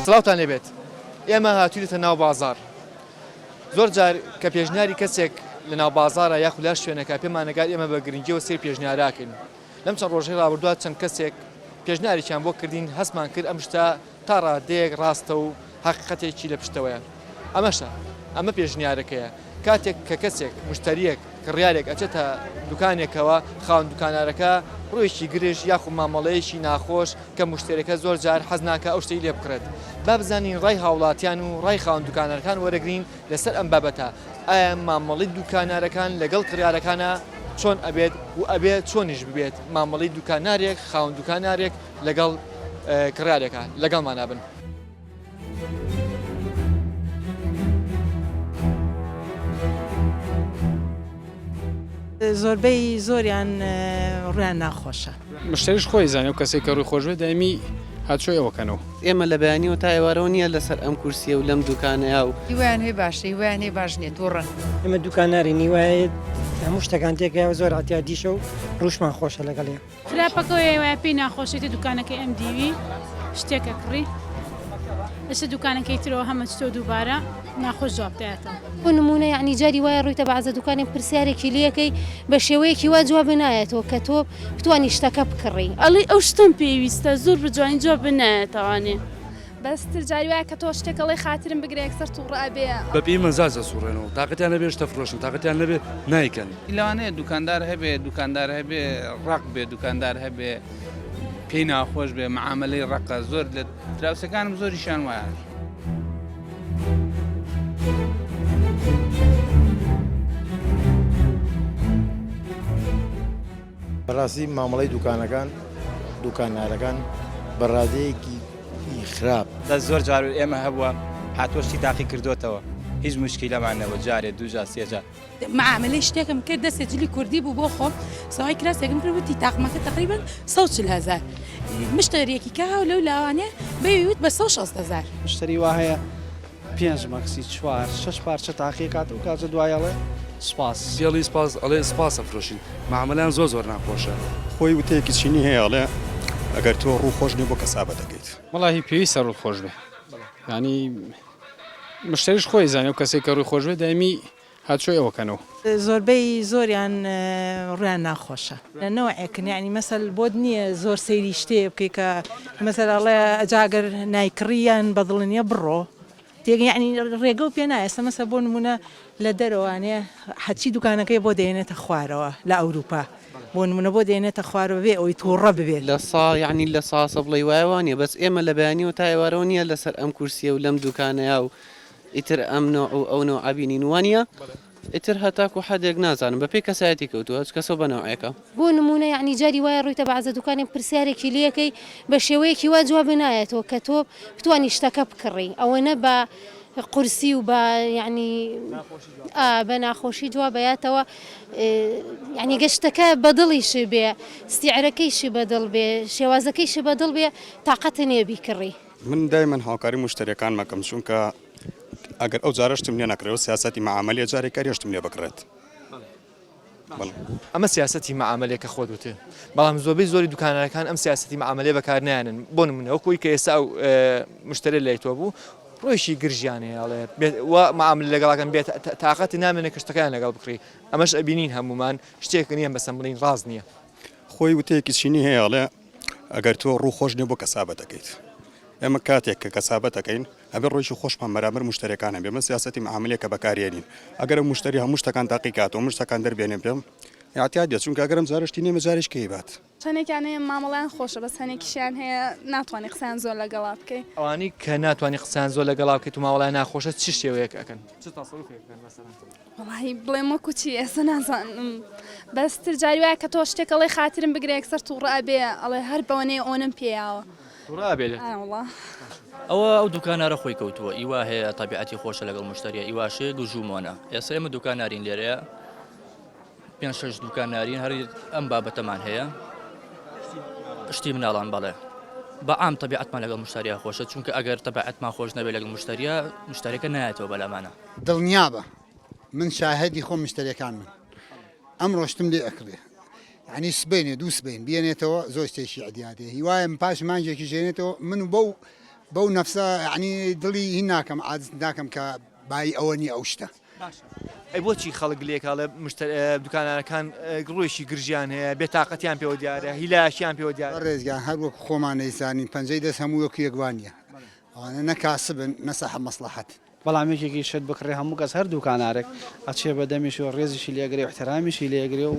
سڵاوتان لێبێت ئێمە هاتوویتە ناو بازار زۆر جار کە پێشنیاری کەسێک لە ناو بازارە یاخ لە شوێنەکە پێمان نەگات ئێمە بە گرنگیەوە سێر پێشنیاراکەین لەم چەند ڕۆژەی ڕابردووە چەند کەسێک پێشنیاریان بۆ کردین هەستمان کرد ئەم شتە تا ڕادەیەک ڕاستە و حەقیقەتێکی لە پشتەوەیە ئەمەشە ئەمە پێشنیارەکەیە کاتێک کە کەسێک مشتریەک کڕیارێک ئەچێتە دوکانێکەوە خاوەن دوکانارەکە ڕۆیشی گرژ یاخو مامەڵەیەکی ناخۆش کە مشتێرەکە زۆر جار حەز ناکە ئەو شتەی لێ بکرێت با بزانین ڕای هاوڵاتیان و ڕای خاوەن دوکانەرەکان وەرەگرین لەسەر ئەم بابەتە ئایا مامەڵی دوکانارەکان لەگەڵ کڕیارەکانە چۆن ئەبێت و ئەبێت چۆنیش ببێت مامەڵی دوکانارێک خاوەن دوکانارێک لەگەڵ کڕیارێکە لەگەڵمان نابن. زۆربەی زۆریان ڕیان ناخۆشە مشتریش خۆی زانێ و کەسێک کە ڕووی خۆشبێ دایمی هاتچۆی ئەوەکەنەوە ئێمە لە بەیانیەوە تا ئێوارەوە نییە لەسەر ئەم کورسیە و لەم دوکانەیە و هیوایان هێ باشە هیوایان هێ باش نیە تووڕەن ئێمە دوکاناری نیوایە هەموو شتەکان تێکەوە زۆر ئاتیادیشە و ڕوشمان خۆشە لەگەڵێ خراپەکەی وایە پێی ناخۆشێتی دوکانەکەی ئەم دیوی شتێکە کڕی ئەشە دوکانەکەی ترەوە هەمە چتۆ دووبارە ناخۆش جوابدایەتەوە بۆ نمونە یعنی جاری وایە ڕوویتە بەعزە دوکانێک پرسیارێکی لەکەی بە شێوەیەکی وا جواب بنایەتەوە کە تۆ بتوانی شتەکە بکڕی ئەڵێ ئەو شتم پێویستە زۆر بجوانی جواب بنایەتەوانێ بەستر جاری وایە کە تۆ شتێکەڵی خاترم بگرێ یەکسەر تووڕابێ بەپی مەزازە سوڕێنەوە تااقەتیان لەبێ شتە فرۆشن تااقەتیان لەبێ نایکەن لەوانەیە دوکاندار هەبێ دوکاندار هەبێ ڕق بێ دوکاندار هەبێ پێی ناخۆش بێ معاملەی ڕقە زۆر لە دراوسەکانم زۆریشان وایە. بەڕاستی مامەڵەی دوکانەکان دوکانارەکان بەڕادەیەکی خراپ دە زۆر جار ئێمە هەبووە هاتووەشتی تاقی کردوتەوە هیچ مشکیلەمانەوە جارێ دوجار سێجار معاملەی شتێکم کرد دەستێجلی کوردی بوو بۆ خۆم ساوای کراسێکم کردوتی تاقمەکە تقریبا 140,000 مشتریەکی کە هاو لەو لاوانێ بەویوت بە 160,000 مشتری وا هەیە 5 مەکسی 4 6 پارچە تاقی کات و کاتە دوایەڵێ سپاس پێڵی سپاس ئەڵێ سپاسە فرۆشین معاملەیان زۆر ناخۆشە خۆی وتەیەکی چینی هەیە ئەڵێ ئەگەر تۆ ڕوو خۆش نێ بۆ کەسابە دەکەیت وەڵاهی پێویستە ڕوو خۆش بێ ینی مشتریش خۆی زانێ و کەسێک کە ڕووی خۆشبێ دایمی هاتچۆی ئەوەکەنەوە زۆربەی زۆریان ڕیان ناخۆشە لەنەوە ئەکن ینی مەسەل بۆت نییە زۆر سەیری شتێ بکەی کە مەسەلاڵێ ئەجاگەر نایکڕیان بەدڵنیە بڕۆ یعنی ڕێگە و پێ نایە مەسە بۆ نمونە لە دەرەوانێ حەچی دوکانەکەی بۆ دێنێتە خوارەوە لە ئەوروپا بۆ نمونە بۆ دێنێتە خوارەوە بێ ئەوی تووڕە ببێت لە سا یعنی لە ساسە بڵێ وایوانە بەس ئێمە لە بەیانیەوە تا ئێوارەوە نییە لەسەر ئەم کورسیە و لەم دوکانەیە و ئیتر ئەم نوع و ئەو نوع عبینین وانە ئیتر هەتاکو حدێک نازانم بە پێی کەسایەتی کەوتووە هەچ کەسە بەنەوەیەکە بۆ نمونە یعنی جاری وایە ڕوویتە بەعزە دوکانێک پرسیارێکی لەکەی بە شێوەیەکی وا جواب بنایەتەوە کە تۆ بتوانی شتەکە بکڕی ئەوە نە بە قورسی و بە یعنی بە ناخۆشی جوابەیەتەوە یعنی گەشتەکە بەدڵیش بێ سیعرەکەیشی بەدڵ بێ شێوازەکەیشی بەدڵ بێ تااقەتە نێ بیکڕی من دایمەن هاوکاری مشتریەکان مەکەم چونکە ئەگەر ئەو جارەشتم لێ نەکرێەوە سیاسەتی معاملێ جارێکاری هێشتم لێ بکرێت ئەمە سیاسەتی معاملێکە خۆ دوتێ بەڵام زۆربەی زۆری دوکانەکان ئەم سیاسەتی معاملێ بەکار نایەنن بۆ نمونەوە کۆی کە ئێستا ئەو مشتری لایتۆ بوو ڕۆیشی گرژیانەیەڵێ معامل لەگەڵاکەم بێت تااقەتی نامێنە کەشتەکان لەگەڵ بکڕی ئەمەش ئەبینین هەمومان شتێک نییە بەسەم بڵین ڕاز نییە خۆی وتەیەکی چینی هەیە ئەڵێ ئەگەر تۆ ڕوو خۆش نێ بۆ کەسابە دەکەیت ئێمە کاتێک کە کەسابەت دەکەین ئەبێ ڕۆیشی خۆشمان بەرامبەر مشتریەکانە بێمە سیاسەتی معاملێکە بەکارێنین ئەگەر مشتری هەموو شتەکان تاقیکاتەوە مشتەکان دەربێنێ بێم اعتیادیە چونکە ئەگەرم زارشتی نێمە زارش کەیبات چەندێکیان هەیە مامەڵیان خۆشە بەس هەنێکیشیان هەیە ناتوانانی قسەیان زۆر لەگەڵا بکەی ئەوانی کە ناتوانانی قسەیان زۆر لەگەڵا بکەیت و ماوەڵای ناخۆشە چ شێوەیەک ئەکەن وڵی بڵێم وەکو چی ئێستا نازانم بەستر جاری وایە کە تۆ شتێکەڵی خاترم بگرێ یەکسەر تووڕابێ ئەڵێ هەر بەوەنەیە ئەوەم پێیاوە ئەوە ئەو دوکانارە خۆی کەوتووە ئیوا هەیە تابعەتی خۆشە لەگەڵ مشتریە ئیواشێ گژومۆنە ئێستا ئێمە دوکانارین لێرەیە 5-6 دوکانارین هەر ئەم بابەتەمان هەیە شتی مناڵان بەڵێ بە عام تەبیعەتمان لەگەڵ مشتریە خۆشە چونکە ئەگەر تەبیعەتمان خۆش نەبێت لەگەڵ مشتریەکە نایەتەوە بەلامانە دڵنیابە من شاهدی خۆم مشتریەکان من ئەم ڕۆشتم لێ ئەکرێ ینی سبینێ دوو سبین بێنێتەوە زۆر شتێکی عدیادێ هیوایە پاش مانجێکی ژێنێتەوە من بەو بەو نەفسە یعنی دڵی هی ناکەم عاجز ناکەم کە بای ئەوە نیە ئەو شتە. ئەی بۆچی خەڵک لێکاڵە دوکانانەکان ڕۆیشی گرژیان هەیە بێتاقەتیان پێوە دیارە هیلاشیان پێوە دیارە ڕێزگان هەر وەک خۆمان نەیزانین پەنجەی دەست هەموو وەکو یەکوانیە ئەوانە نەکاسبن نەسەح مەسلحەت. بەڵامێکێکی شت بکڕێ هەموو کەس هەر دوکانارێک ئەچێ بە دەمیش و ڕێزیشی لێگرێ و احترامیشی لێگرێ و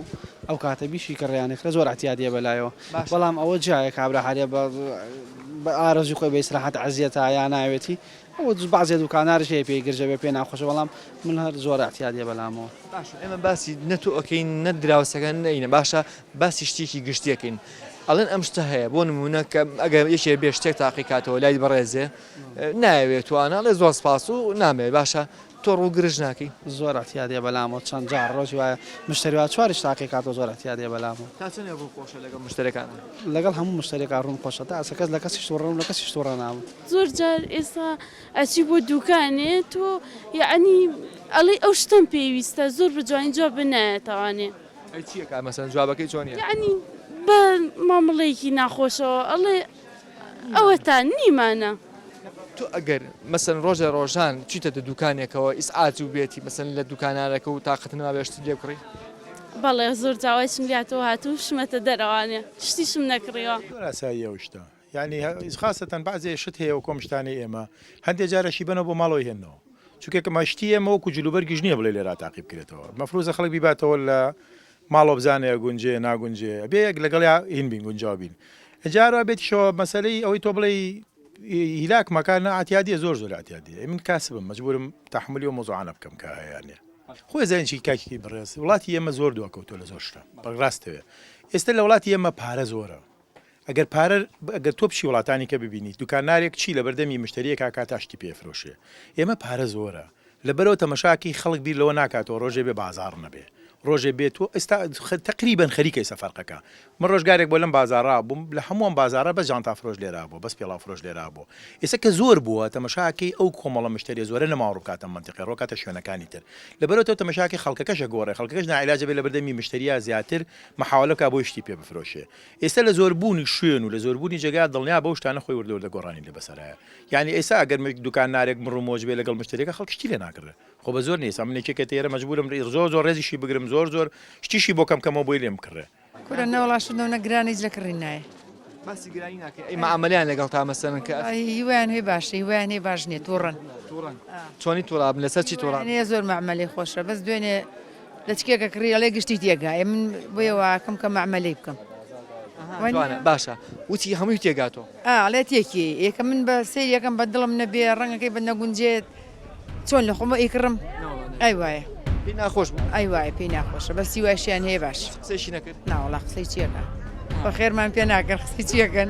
ئەو کاتە بیشی کڕیانێکرە زۆر احتیادیە بەلایەوە بەڵام ئەوە جایە کابرا هەرێ بە ئارەزوی خۆی بە ئیسراحەت عەزیەتە یا ناوێتی ئەوە بەعزێ دوکانارش هەیە پێی گرژە بێ پێ ناخۆشە بەڵام من هەر زۆر احتیادیە بەلامەوە. باشە ئێمە باسی نەتو ئۆکەین نە دراوسەکان نەینە باشە باسی شتێکی گشتیەکەین. ئەڵێن ئەم شتە هەیە بۆ نمونە کە ئەگەر یەکێ بێ شتێک تاقیکاتەوە لای بەڕێزێ ناوێت توانە ئەڵێ زۆر سپاس و نامێت باشە تۆ ڕوو گرژ ناکەی زۆر احتیادیە بەلامەوە چەند جار ڕۆژی وایە مشتریوا چواریش تاقیکاتەوە زۆر احتیادیە بەلامەوە. تا چەندێ ڕوو خۆشە لەگەڵ مشتەکان لەگەڵ هەموو مشتێکا ڕوون خۆشە تا ئەسەکەس لە کەسی شتوڕە لە کەسی شتوڕە ناوە. زۆر جار ئێستا ئەچی بۆ دوکانێ تۆ یعنی ئەڵێ ئەو شتم پێویستە زۆر بجوانی جواب بنایەتەوانێ. ئەی چییەکە مەسەن جوابەکەی چۆنیە؟ یعنی بە مامەڵەیەکی ناخۆشەوە ئەڵێ ئەوە تا نیمانە. تو ئەگەر مەسەن ڕۆژە ڕۆژان چیتە دە دوکانێکەوە ئیسعاتی و بێتی مەسەن لە دوکانارەکە و تااقت نابێشت لێ بکڕی؟ بەڵێ زۆر جاوایشم لاتەوە هاتوو شمەتە دەرەوانێ شتیشم نەکڕیەوە. ئاسایی ئەو شتە یعنی خاستەن بەعزێ شت هەیە و کۆمشتانی ئێمە هەندێک جارەشی بنەوە بۆ ماڵەوەی هێنەوە چونکە ماشتی ئێمە وەکو جلوبەرگیش نییە بڵێ لێرا تاقیب بکرێتەوە مەفروزە خەڵک بیباتەوە لە ماڵۆ بزانەیە گونجێ ناگونجێ بێ یەک لەگەڵ هین بین گونجاو بین ئەجارە بێتیشەوە مەسەلەی ئەوەی تۆ بڵێ هیلاک مەکانە ئاتیادیە زۆر زۆر ئاتیادیە من کاسبم مەجبورم تحملی و مۆزوعانە بکەم کە هەیەیانێ خۆی زانیی کاکی بڕێز وڵاتی ئێمە زۆر دووەکەوتۆ لە زۆر شتە بەڕاستەوێ ئێستا لە وڵاتی ئێمە پارە زۆرە ئەگەر پارە ئەگەر تۆ پشی وڵاتانی کە ببینیت دوکانارێک چی لە بەردەمی مشتریەکە کاتاشتی پێفرۆشێ ئێمە پارە زۆرە لەبەرەوە تەمەشاکی خەڵک بیر لەوە ناکاتەوە ڕۆژێ بێ بازار نەبێ ڕۆژێ بێت و ئێستا تقریبان خەریکەی سەفەرقەکە من ڕۆژگارێک بۆ لەم بازارڕا بووم لە هەمووان بازارە بە جانتا فرۆش لێرا بوو بەس پێڵاو فرۆش لێرا بوو ئێستا کە زۆر بووە تەمەشاکی ئەو کۆمەڵە مشتری زۆرە نەماڕووکاتە منتیقی ڕۆکاتە شوێنەکانی تر لەبەرەوە تەمەشاکی خەڵکەکەشە گۆڕێ خەڵکەکەش ناعیلاجە بێ لە بەردەمی مشتریە زیاتر مەحاولەکە بۆ شتی پێ بفرۆشێ ئێستا لە زۆربوونی شوێن و لە زۆربوونی جێگا دڵنیا بەو شتانە خۆی وردەوردە گۆڕانی لە بەسەرایە یعنی ئێستا ئەگەر دوکانارێک مڕومۆج بێ لەگەڵ مشتریەکە خەڵکشتی لێ ناکرێ خۆ بە زۆر نیست منێکێکە تێرە مەجبورم زۆر ڕێزیشی بگرم زۆر شتیشی بۆ کەمکەمەوە بۆی لێم کڕێ کورە نەوەڵاشتنەوە گرانیش لە کڕی نایە باسی گرانی ناکە ئەی مەعامەلیان لەگەڵ تا مەسەن کە هیوایان هەیە باشە هیوایان هەیە باش نییە تووڕن چۆنی تووڕابن لەسەر چی تووڕان هەیە زۆر مەعمەلی خۆشە بەس دوێنێ لە چکێکە کڕی ئەڵێ گشتی تێگایە من بۆیەوەکەم کە مەعمەلی بکەم باشە وتی هەمووی تێگاتەوە ئەڵێ تێکی یەکە من بە سێر یەکەم بە دڵم نەبێ ڕەنگەکەی بە نەگونجێت چۆن لە خۆمە ئیکڕم ئەی وایە پێی ناخۆش ئەی وایە پێی ناخۆشە بە سیواشیان هەیە باش قسەیشی نەکرد ناوەڵا قسەی چیەکە بە خێرمان پێ ناکەن قسەی چیەکەن